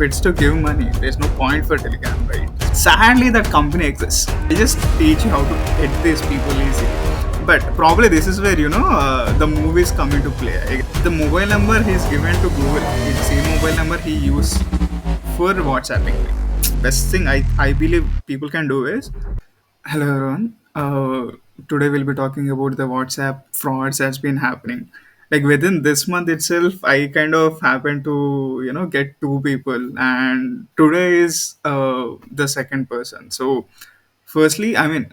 it's to give money, there's no point for Telegram, right? Sadly, that company exists. They just teach you how to hit these people easy. But probably this is where the movies come into play. The mobile number he's given to Google is the same mobile number he used for WhatsApping. Best thing I believe people can do is, hello everyone. Today we'll be talking about the WhatsApp frauds that's been happening. Like within this month itself, I kind of happened to get two people, and today is the second person. So, firstly, I mean,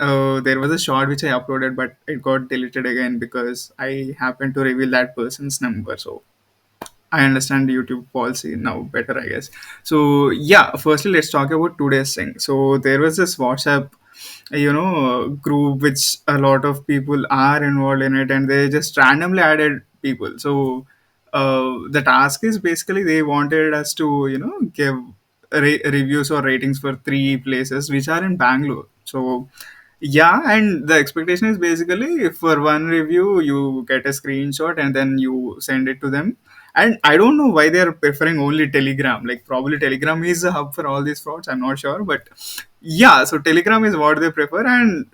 there was a shot which I uploaded, but it got deleted again because I happened to reveal that person's number. So I understand the YouTube policy now better, I guess. So yeah, firstly, let's talk about today's thing. So there was this WhatsApp, group which a lot of people are involved in it, and they just randomly added people. So the task is basically they wanted us to give reviews or ratings for three places which are in Bangalore. So yeah, and the expectation is basically for one review you get a screenshot and then you send it to them. And I don't know why they're preferring only Telegram. Like probably Telegram is a hub for all these frauds. I'm not sure, but yeah. So Telegram is what they prefer, and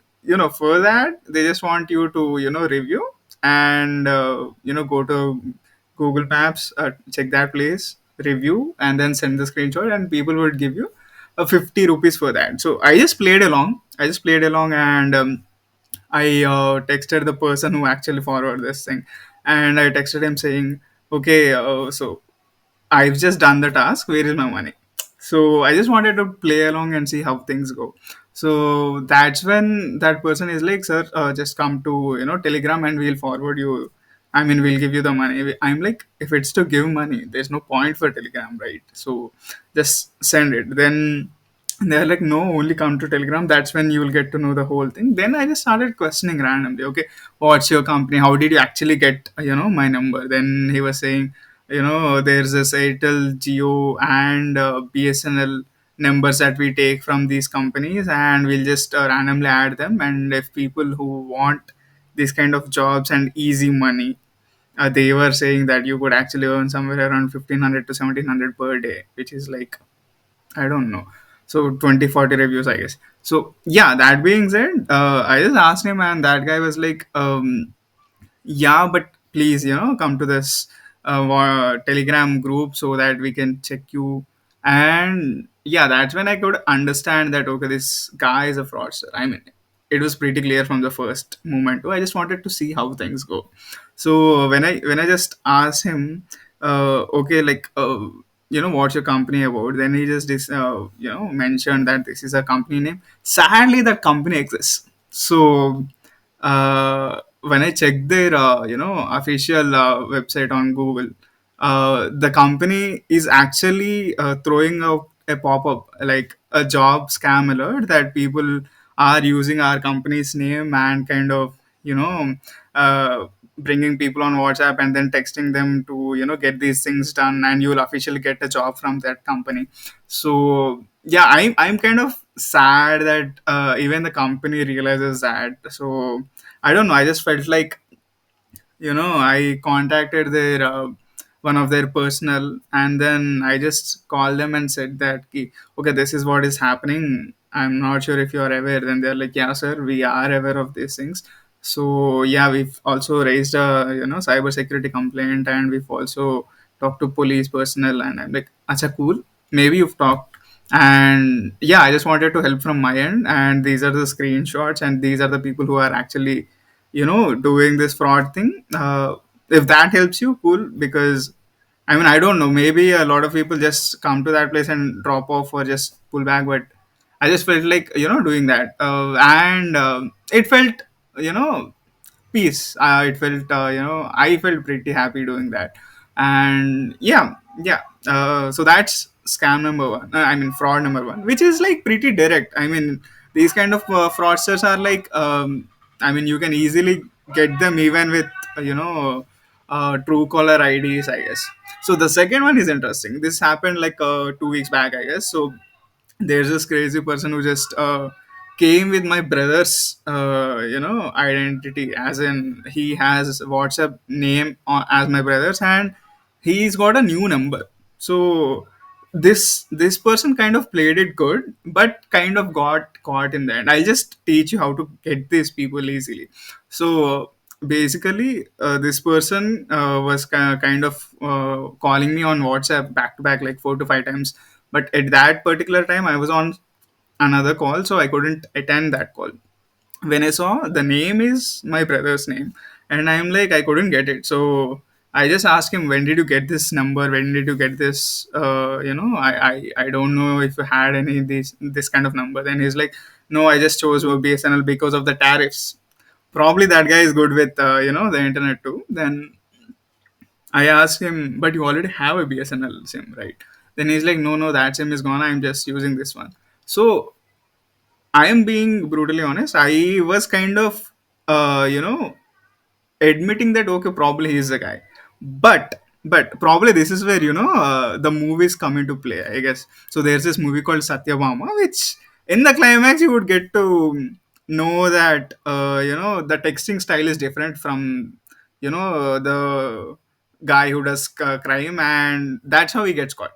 for that they just want you to review and go to Google Maps, check that place, review, and then send the screenshot, and people would give you a 50 rupees for that. So I just played along. And I texted the person who actually forwarded this thing, and I texted him saying, "Okay, so I've just done the task. Where is my money?" So I just wanted to play along and see how things go. So that's when that person is like, "Sir, just come to Telegram and we'll forward you. I mean, we'll give you the money." I'm like, if it's to give money, there's no point for Telegram, right? So just send it. Then they're like, no, only come to Telegram. That's when you will get to know the whole thing. Then I just started questioning randomly. Okay, what's your company? How did you actually get my number? Then he was saying, there's this Airtel, Geo, and BSNL numbers that we take from these companies, and we'll just randomly add them. And if people who want these kind of jobs and easy money, they were saying that you could actually earn somewhere around 1500 to 1700 per day, which is like, I don't know. So 20, 40 reviews, I guess. So yeah, that being said, I just asked him, and that guy was like, yeah, but please, come to this Telegram group so that we can check you. And yeah, that's when I could understand that, okay, this guy is a fraudster. I mean, it was pretty clear from the first moment too. I just wanted to see how things go. So when I just asked him, okay, like, what's your company about? Then he just mentioned that this is a company name. Sadly, that company exists. So when I checked their official website on Google, the company is actually throwing out a pop-up like a job scam alert that people are using our company's name and kind of uh, bringing people on WhatsApp and then texting them to get these things done, and you'll officially get a job from that company. So yeah, I'm kind of sad that even the company realizes that. So I don't know. I just felt like I contacted their one of their personnel, and then I just called them and said that, "Ki, okay, this is what is happening. I'm not sure if you are aware." Then they're like, "Yeah, sir, we are aware of these things." So yeah, we've also raised a cyber security complaint, and we've also talked to police personnel. And I'm like, "Acha, cool. Maybe you've talked." And yeah, I just wanted to help from my end, and these are the screenshots, and these are the people who are actually doing this fraud thing. If that helps you, cool. Because I mean, I don't know, maybe a lot of people just come to that place and drop off or just pull back, but I just felt like doing that, and it felt you know peace. It felt I felt pretty happy doing that. And yeah, so that's scam number one. I mean, fraud number one, which is like pretty direct. I mean, these kind of fraudsters are like, I mean, you can easily get them even with true caller IDs, I guess. So the second one is interesting. This happened like 2 weeks back, I guess. So there's this crazy person who just came with my brother's identity, as in he has WhatsApp name as my brother's, and he's got a new number. So this person kind of played it good, but kind of got caught in the end. I'll just teach you how to get these people easily. So basically, this person was kind of calling me on WhatsApp back to back like 4 to 5 times. But at that particular time, I was on another call, so I couldn't attend that call. When I saw the name is my brother's name, and I'm like, I couldn't get it. So I just asked him, when did you get this number? When did you get this? I don't know if you had any of this kind of number. Then he's like, no, I just chose BSNL because of the tariffs. Probably that guy is good with the internet too. Then I asked him, but you already have a BSNL SIM, right? Then he's like, no, that SIM is gone. I'm just using this one. So I am being brutally honest. I was kind of, admitting that okay, probably he's the guy, but probably this is where the movies come into play, I guess. So there's this movie called Satyabhama, which in the climax you would get to know that the texting style is different from the guy who does crime, and that's how he gets caught.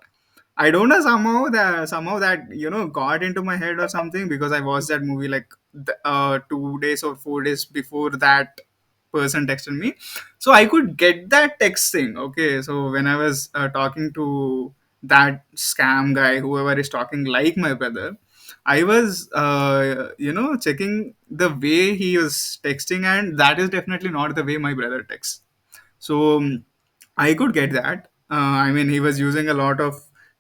I don't know, somehow that got into my head or something, because I watched that movie like 2 days or 4 days before that person texted me, so I could get that text thing. Okay, so when I was talking to that scam guy, whoever is talking like my brother, I was checking the way he was texting, and that is definitely not the way my brother texts. So I could get that. I mean, he was using a lot of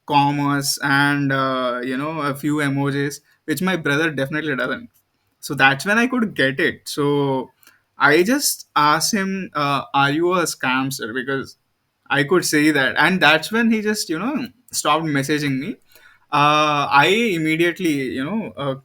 commas and a few emojis, which my brother definitely doesn't. So that's when I could get it. So I just asked him, "Are you a scamster?" Because I could say that, and that's when he just stopped messaging me. I immediately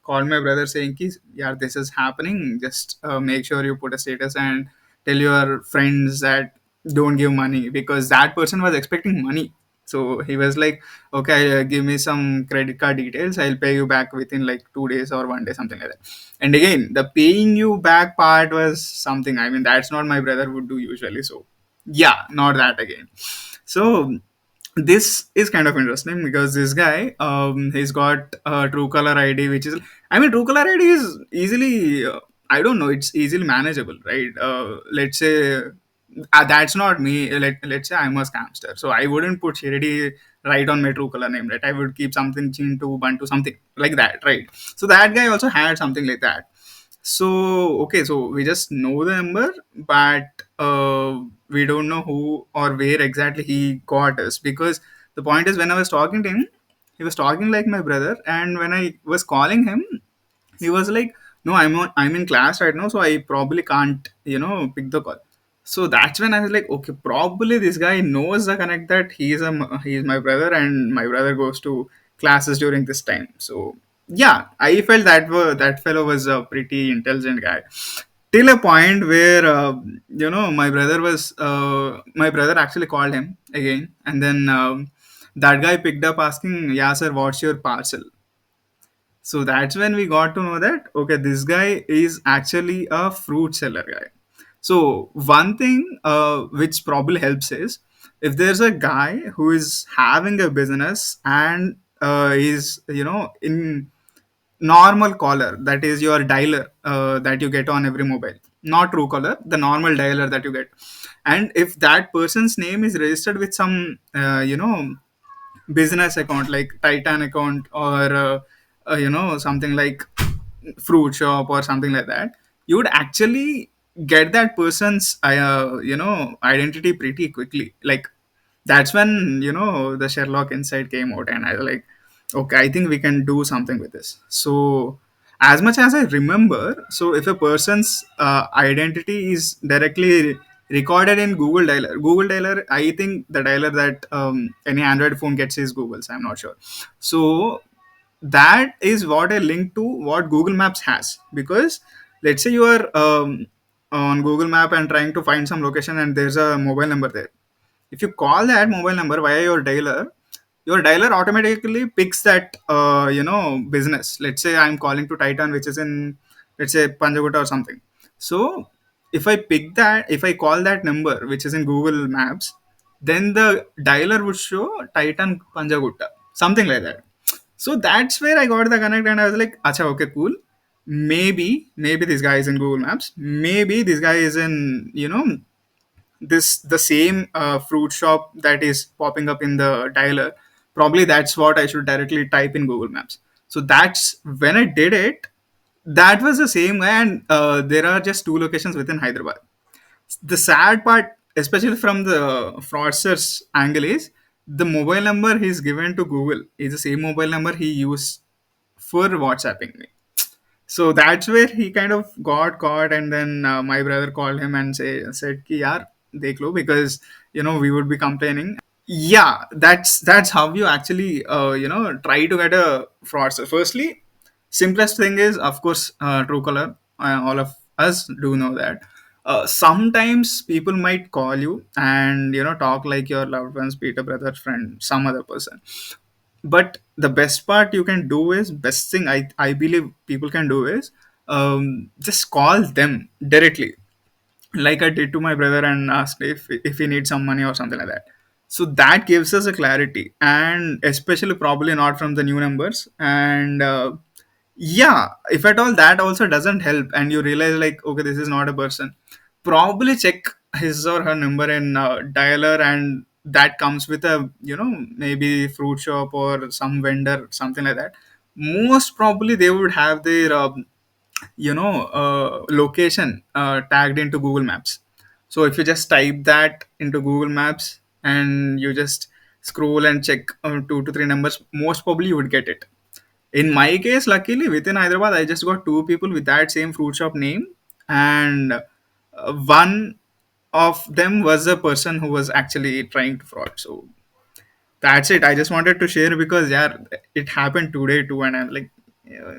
called my brother saying, "Ki, yeah, this is happening. Just make sure you put a status and tell your friends that don't give money," because that person was expecting money. So he was like, "Okay, give me some credit card details. I'll pay you back within like 2 days or one day, something like that." And again, the paying you back part was something. I mean, that's not my brother would do usually. So yeah, not that again. So this is kind of interesting because this guy, he's got a true color ID, which is, I mean, true color ID is easily, I don't know, it's easily manageable, right? Let's say that's not me. Let's say I'm a scamster, so I wouldn't put Shirdi right on my true color name, right? I would keep something Chintu Bantu, something like that, right? So that guy also had something like that. So okay, so we just know the number, but we don't know who or where exactly he got us, because the point is, when I was talking to him, he was talking like my brother, and when I was calling him, he was like, no, I'm in class right now, so I probably can't pick the call. So that's when I was like, okay, probably this guy knows the connect that he is my brother, and my brother goes to classes during this time. So yeah, I felt that fellow was a pretty intelligent guy, till a point where my brother actually called him again, and then that guy picked up asking, yeah sir, what's your parcel? So that's when we got to know that okay, this guy is actually a fruit seller guy. So one thing which probably helps is, if there's a guy who is having a business and is in normal caller, that is your dialer that you get on every mobile, not true caller, the normal dialer that you get, and if that person's name is registered with some business account like Titan account, or something like fruit shop or something like that, you would actually get that person's identity pretty quickly. Like, that's when the Sherlock insight came out, and I was like, okay, I think we can do something with this. So as much as I remember, so if a person's identity is directly recorded in Google dialer, I think the dialer that any Android phone gets is Google's, I'm not sure. So that is what I link to what Google Maps has, because let's say you are on Google Map and trying to find some location, and there's a mobile number there. If you call that mobile number via your dialer automatically picks that business. Let's say I'm calling to Titan, which is in, let's say, Panjagutta or something. So if I call that number which is in Google Maps, then the dialer would show Titan Panjagutta. something like that. So that's where I got the connect, and I was like, acha, okay, cool. Maybe this guy is in Google Maps. Maybe this guy is in, this the same fruit shop that is popping up in the dialer. Probably that's what I should directly type in Google Maps. So that's when I did it. That was the same guy, and there are just two locations within Hyderabad. The sad part, especially from the fraudsters angle, is the mobile number he's given to Google is the same mobile number he used for WhatsApping me. So that's where he kind of got caught, and then my brother called him and said ki yaar dekh lo, because we would be complaining. Yeah, that's how you actually try to get a fraudster. Firstly, simplest thing is, of course, true color. All of us do know that. Sometimes people might call you and talk like your loved ones, Peter, brother, friend, some other person. But the best part you can do is, best thing I believe people can do is, just call them directly, like I did to my brother, and asked if he needs some money or something like that. So that gives us a clarity, and especially probably not from the new numbers. And yeah, if at all that also doesn't help, and you realize like, okay, this is not a person, probably check his or her number in dialer, and that comes with a maybe fruit shop or some vendor, something like that. Most probably they would have their location tagged into Google Maps. So if you just type that into Google Maps and you just scroll and check two to three numbers, most probably you would get it. In my case, luckily within Hyderabad, I just got two people with that same fruit shop name, and one of them was a person who was actually trying to fraud. So that's it. I just wanted to share because yeah, it happened today too, and I'm like, yeah,